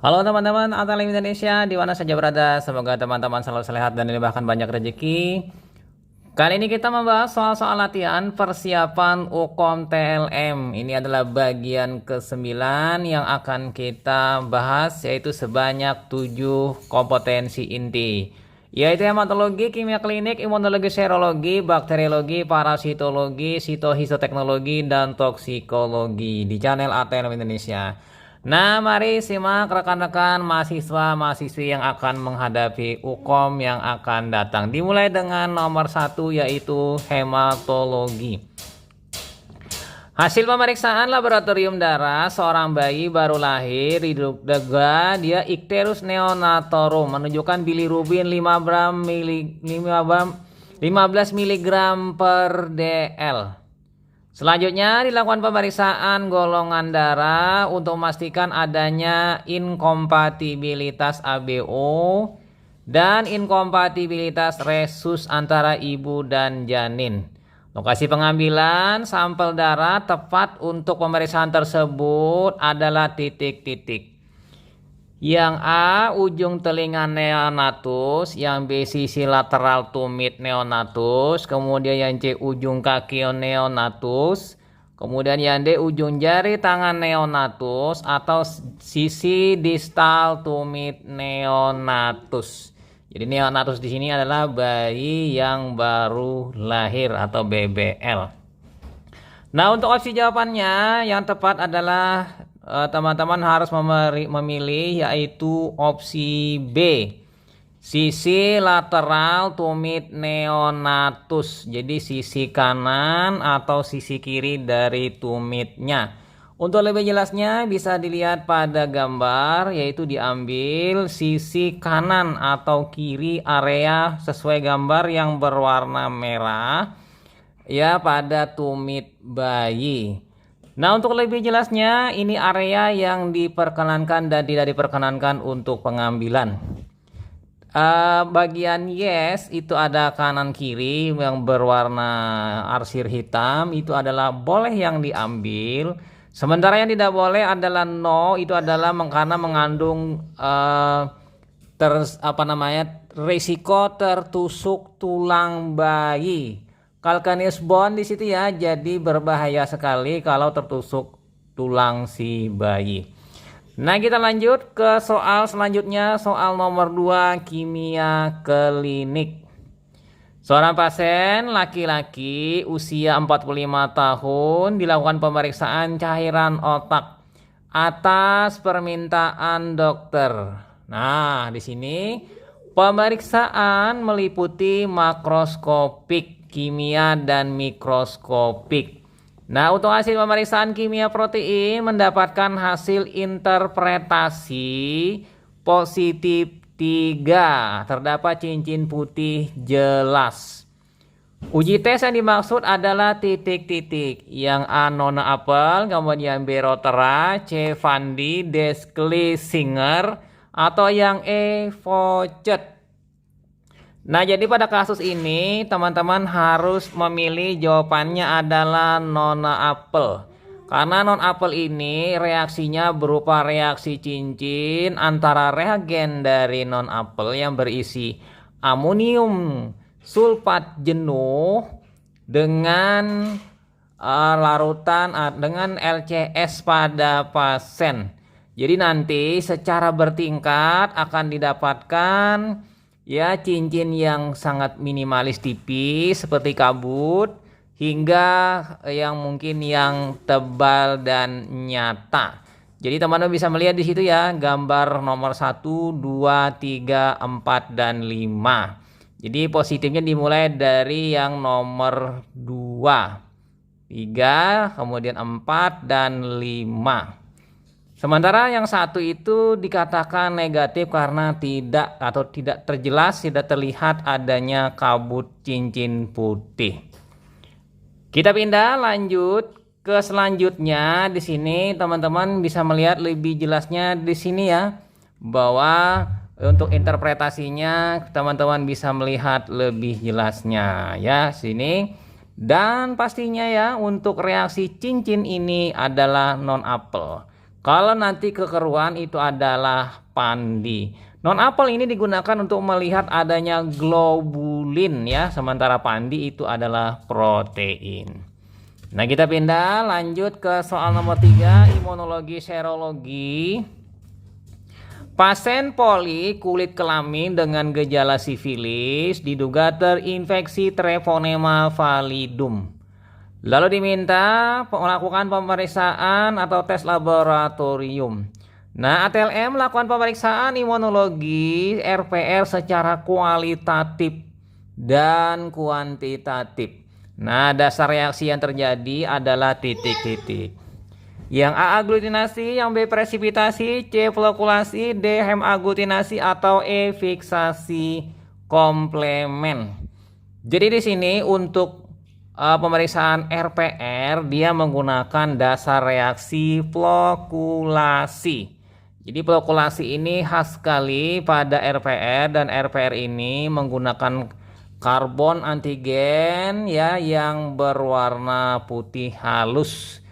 Halo teman-teman Atalim Indonesia di mana saja berada, semoga teman-teman selalu sehat dan dilimpahkan banyak rezeki. Kali ini kita membahas soal-soal latihan persiapan UKOM TLM. Ini adalah bagian ke-9 yang akan kita bahas, yaitu sebanyak 7 kompetensi inti, yaitu hematologi, kimia klinik, imunologi, serologi, bakteriologi, parasitologi, sitohistoteknologi, dan toksikologi di channel ATLM Indonesia. Nah, mari simak rekan-rekan mahasiswa-mahasiswi yang akan menghadapi UKOM yang akan datang. Dimulai dengan nomor 1, yaitu hematologi. Hasil pemeriksaan laboratorium darah seorang bayi baru lahir diduga dia Icterus neonatorum menunjukkan bilirubin 15 mg per dl. Selanjutnya dilakukan pemeriksaan golongan darah untuk memastikan adanya inkompatibilitas ABO dan inkompatibilitas resus antara ibu dan janin. Lokasi pengambilan sampel darah tepat untuk pemeriksaan tersebut adalah titik-titik. Yang A, ujung telinga neonatus, yang B, sisi lateral tumit neonatus, kemudian yang C, ujung kaki neonatus, kemudian yang D, ujung jari tangan neonatus atau sisi distal tumit neonatus. Jadi neonatus di sini adalah bayi yang baru lahir atau BBL. Nah, untuk opsi jawabannya yang tepat adalah teman-teman harus memilih, yaitu opsi B, sisi lateral tumit neonatus. Jadi sisi kanan atau sisi kiri dari tumitnya. Untuk lebih jelasnya bisa dilihat pada gambar, yaitu diambil sisi kanan atau kiri area sesuai gambar yang berwarna merah ya pada tumit bayi. Nah, untuk lebih jelasnya, ini area yang diperkenankan dan tidak diperkenankan untuk pengambilan. Bagian yes itu ada kanan kiri yang berwarna arsir hitam, itu adalah boleh yang diambil. Sementara yang tidak boleh adalah no, itu adalah karena mengandung risiko tertusuk tulang bayi. Calcaneus bone di situ ya, jadi berbahaya sekali kalau tertusuk tulang si bayi. Nah, kita lanjut ke soal selanjutnya, soal nomor 2, kimia klinik. Seorang pasien laki-laki usia 45 tahun dilakukan pemeriksaan cairan otak atas permintaan dokter. Nah, di sini pemeriksaan meliputi makroskopik, kimia, dan mikroskopik. Nah, untuk hasil pemeriksaan kimia protein mendapatkan hasil interpretasi positif 3. Terdapat cincin putih jelas. Uji tes yang dimaksud adalah titik-titik. Yang A, Nona Apel, kemudian B, Rotera, C, Vandi, D, Schlesinger, atau yang E, Faucet. Nah, jadi pada kasus ini teman-teman harus memilih jawabannya adalah Nona Apel. Karena non apel ini reaksinya berupa reaksi cincin antara reagen dari non apel yang berisi amonium sulfat jenuh dengan larutan dengan LCS pada pasien. Jadi nanti secara bertingkat akan didapatkan ya cincin yang sangat minimalis tipis seperti kabut hingga yang mungkin yang tebal dan nyata. Jadi teman-teman bisa melihat di situ ya gambar nomor 1, 2, 3, 4, dan 5. Jadi positifnya dimulai dari yang nomor 2, 3, kemudian 4, dan 5. Sementara yang 1 itu dikatakan negatif karena tidak terjelas, tidak terlihat adanya kabut cincin putih. Kita pindah lanjut ke selanjutnya. Di sini teman-teman bisa melihat lebih jelasnya di sini ya, bahwa untuk interpretasinya teman-teman bisa melihat lebih jelasnya ya sini. Dan pastinya ya untuk reaksi cincin ini adalah non apel. Kalau nanti kekeruan itu adalah pandi. Non apel ini digunakan untuk melihat adanya globulin ya, sementara pandi itu adalah protein. Nah, kita pindah lanjut ke soal nomor 3, imunologi serologi. Pasien poli kulit kelamin dengan gejala sifilis diduga terinfeksi Treponema pallidum. Lalu diminta melakukan pemeriksaan atau tes laboratorium. Nah, ATLM melakukan pemeriksaan imunologi RPR secara kualitatif dan kuantitatif. Nah, dasar reaksi yang terjadi adalah titik-titik. Yang A aglutinasi, yang B presipitasi, C flokulasi, D hemaglutinasi atau E fiksasi komplemen. Jadi di sini untuk pemeriksaan RPR dia menggunakan dasar reaksi flokulasi. Jadi flokulasi ini khas sekali pada RPR, dan RPR ini menggunakan karbon antigen ya yang berwarna putih halus.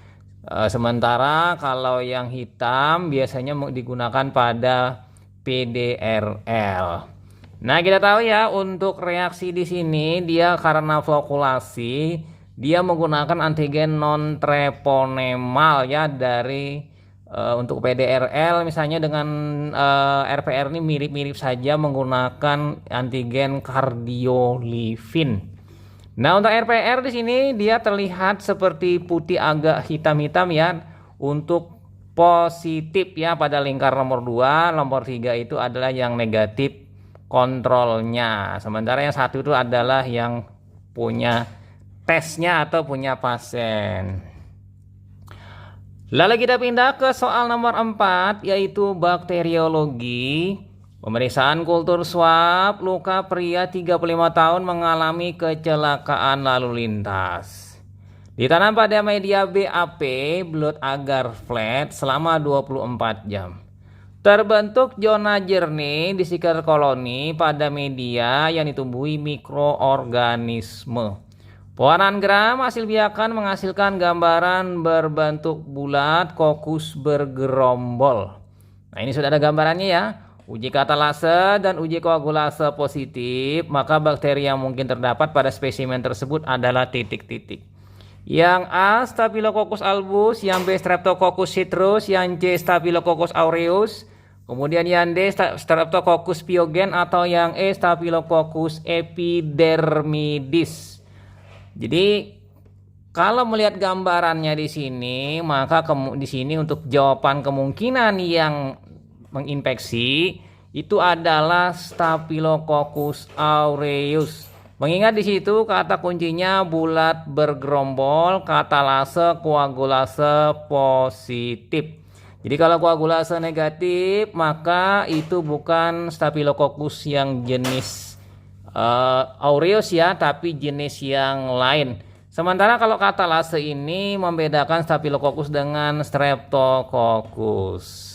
Sementara kalau yang hitam biasanya digunakan pada PDRL. Nah, kita tahu ya untuk reaksi di sini dia karena flokulasi dia menggunakan antigen non treponemal ya dari untuk PDRL misalnya dengan RPR ini mirip-mirip saja menggunakan antigen kardiolipin. Nah, untuk RPR di sini dia terlihat seperti putih agak hitam-hitam ya untuk positif ya pada lingkar nomor 2, nomor 3 itu adalah yang negatif kontrolnya. Sementara yang satu itu adalah yang punya tesnya atau punya pasien. Lalu kita pindah ke soal nomor 4 yaitu bakteriologi. Pemeriksaan kultur swab luka pria 35 tahun mengalami kecelakaan lalu lintas. Ditanam pada media BAP blood agar flat selama 24 jam. Terbentuk zona jernih di sekitar koloni pada media yang ditumbuhi mikroorganisme. Pewarnaan gram hasil biakan menghasilkan gambaran berbentuk bulat kokus bergerombol. Nah, ini sudah ada gambarannya ya. Uji katalase dan uji koagulase positif, maka bakteri yang mungkin terdapat pada spesimen tersebut adalah titik-titik. Yang A Staphylococcus albus, yang B Streptococcus citrus, yang C Staphylococcus aureus, kemudian yang D Streptococcus pyogen atau yang E Staphylococcus epidermidis. Jadi kalau melihat gambarannya di sini, maka di sini untuk jawaban kemungkinan yang menginfeksi itu adalah Staphylococcus aureus. Mengingat di situ kata kuncinya bulat bergerombol, katalase, koagulase positif. Jadi kalau koagulase negatif, maka itu bukan Staphylococcus yang jenis aureus ya, tapi jenis yang lain. Sementara kalau katalase ini membedakan Staphylococcus dengan Streptococcus.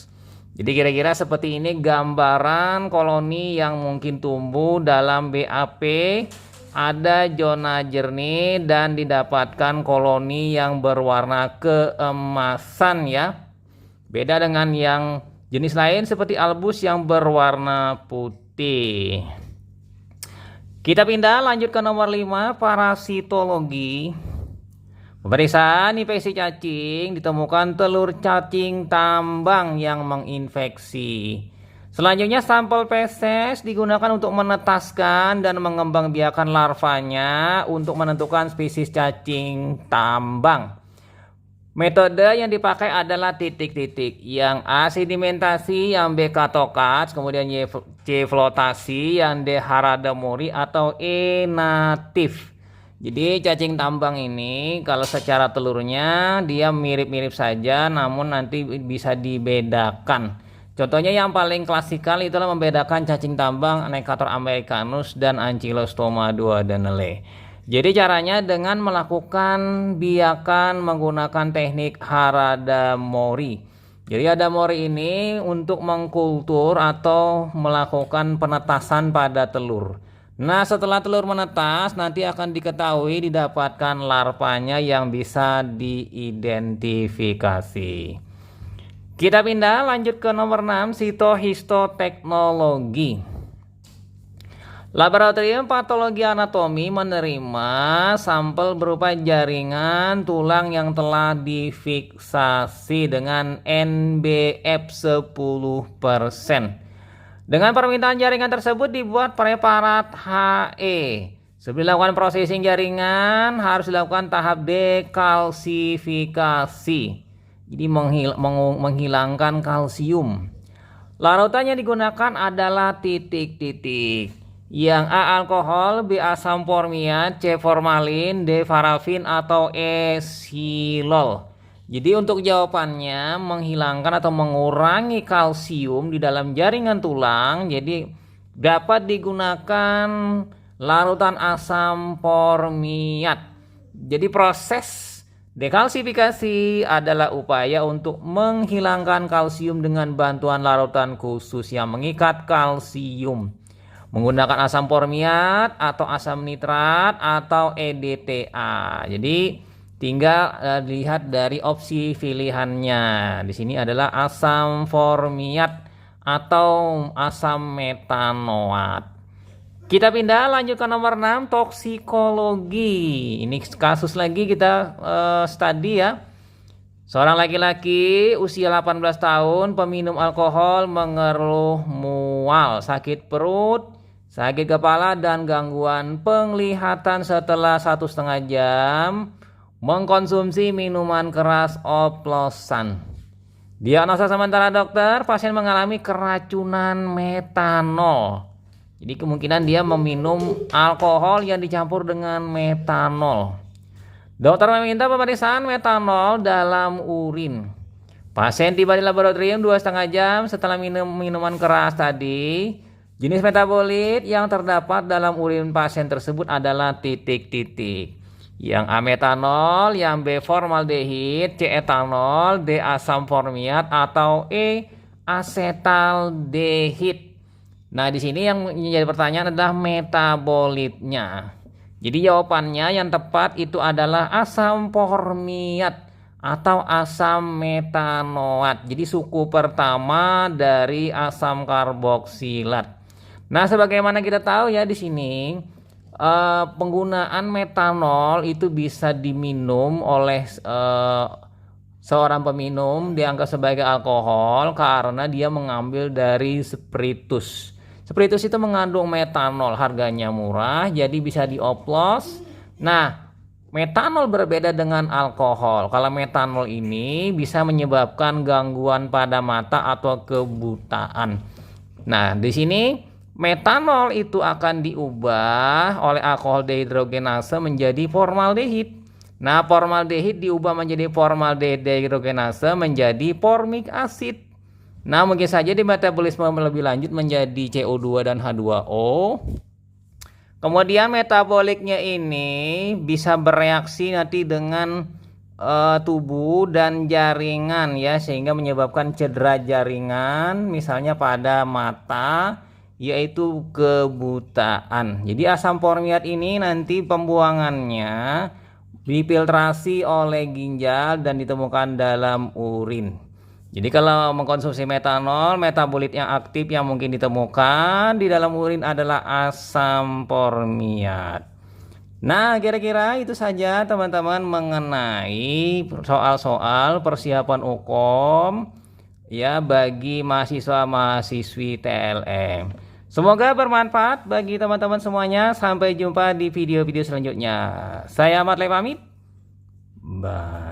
Jadi kira-kira seperti ini gambaran koloni yang mungkin tumbuh dalam BAP. Ada zona jernih dan didapatkan koloni yang berwarna keemasan ya. Beda dengan yang jenis lain seperti albus yang berwarna putih. Kita pindah lanjut ke nomor 5, parasitologi. Pemeriksaan infeksi cacing ditemukan telur cacing tambang yang menginfeksi. Selanjutnya sampel feses digunakan untuk menetaskan dan mengembangbiakan larvanya untuk menentukan spesies cacing tambang. Metode yang dipakai adalah titik-titik. Yang A sedimentasi, yang B katokats, kemudian C flotasi, yang D haradamori atau E natif. Jadi cacing tambang ini kalau secara telurnya dia mirip-mirip saja, namun nanti bisa dibedakan. Contohnya yang paling klasikal itulah membedakan cacing tambang Necator americanus dan Ancylostoma duodenale. Jadi caranya dengan melakukan biakan menggunakan teknik haradamori. Jadi haradamori ini untuk mengkultur atau melakukan penetasan pada telur. Nah, setelah telur menetas nanti akan diketahui didapatkan larvanya yang bisa diidentifikasi. Kita pindah lanjut ke nomor 6, sitohistoteknologi. Laboratorium patologi anatomi menerima sampel berupa jaringan tulang yang telah difiksasi dengan NBF 10%. Dengan permintaan jaringan tersebut dibuat preparat HE. Sebelum dilakukan processing jaringan harus dilakukan tahap dekalsifikasi. Jadi menghilangkan kalsium. Larutan yang digunakan adalah titik-titik. Yang A alkohol, B asam formiat, C formalin, D parafin atau E silol. Jadi untuk jawabannya menghilangkan atau mengurangi kalsium di dalam jaringan tulang. Jadi dapat digunakan larutan asam formiat. Jadi proses dekalsifikasi adalah upaya untuk menghilangkan kalsium dengan bantuan larutan khusus yang mengikat kalsium. Menggunakan asam formiat atau asam nitrat atau EDTA. Jadi tinggal lihat dari opsi pilihannya. Di sini adalah asam formiat atau asam metanoat. Kita pindah lanjut ke nomor 6, toksikologi. Ini kasus lagi kita study ya. Seorang laki-laki usia 18 tahun peminum alkohol mengeluh mual, sakit perut, sakit kepala dan gangguan penglihatan setelah 1,5 jam mengkonsumsi minuman keras oplosan. Diagnosa sementara dokter, pasien mengalami keracunan metanol. Jadi kemungkinan dia meminum alkohol yang dicampur dengan metanol. Dokter meminta pemeriksaan metanol dalam urin. Pasien tiba di laboratorium 2,5 jam setelah minum minuman keras tadi. Jenis metabolit yang terdapat dalam urin pasien tersebut adalah titik-titik. Yang A metanol, yang B formaldehid, C etanol, D asam formiat atau E asetaldehid. Nah, di sini yang menjadi pertanyaan adalah metabolitnya. Jadi jawabannya yang tepat itu adalah asam formiat atau asam metanoat. Jadi suku pertama dari asam karboksilat. Nah, sebagaimana kita tahu ya di sini penggunaan metanol itu bisa diminum oleh seorang peminum dianggap sebagai alkohol karena dia mengambil dari spiritus. Spiritus itu mengandung metanol, harganya murah, jadi bisa dioplos. Nah, metanol berbeda dengan alkohol. Kalau metanol ini bisa menyebabkan gangguan pada mata atau kebutaan. Nah, di sini metanol itu akan diubah oleh alkohol dehidrogenase menjadi formaldehid. Nah, formaldehid diubah menjadi formaldehid dehidrogenase menjadi formic acid. Nah, mungkin saja di metabolisme lebih lanjut menjadi CO2 dan H2O. Kemudian metaboliknya ini bisa bereaksi nanti dengan tubuh dan jaringan ya, sehingga menyebabkan cedera jaringan misalnya pada mata, yaitu kebutaan. Jadi asam formiat ini nanti pembuangannya difiltrasi oleh ginjal dan ditemukan dalam urin. Jadi kalau mengkonsumsi metanol, metabolit yang aktif yang mungkin ditemukan di dalam urin adalah asam formiat. Nah, kira-kira itu saja teman-teman mengenai soal-soal persiapan UKOM ya bagi mahasiswa-mahasiswi TLM. Semoga bermanfaat bagi teman-teman semuanya. Sampai jumpa di video-video selanjutnya. Saya Ahmad Le pamit. Bye.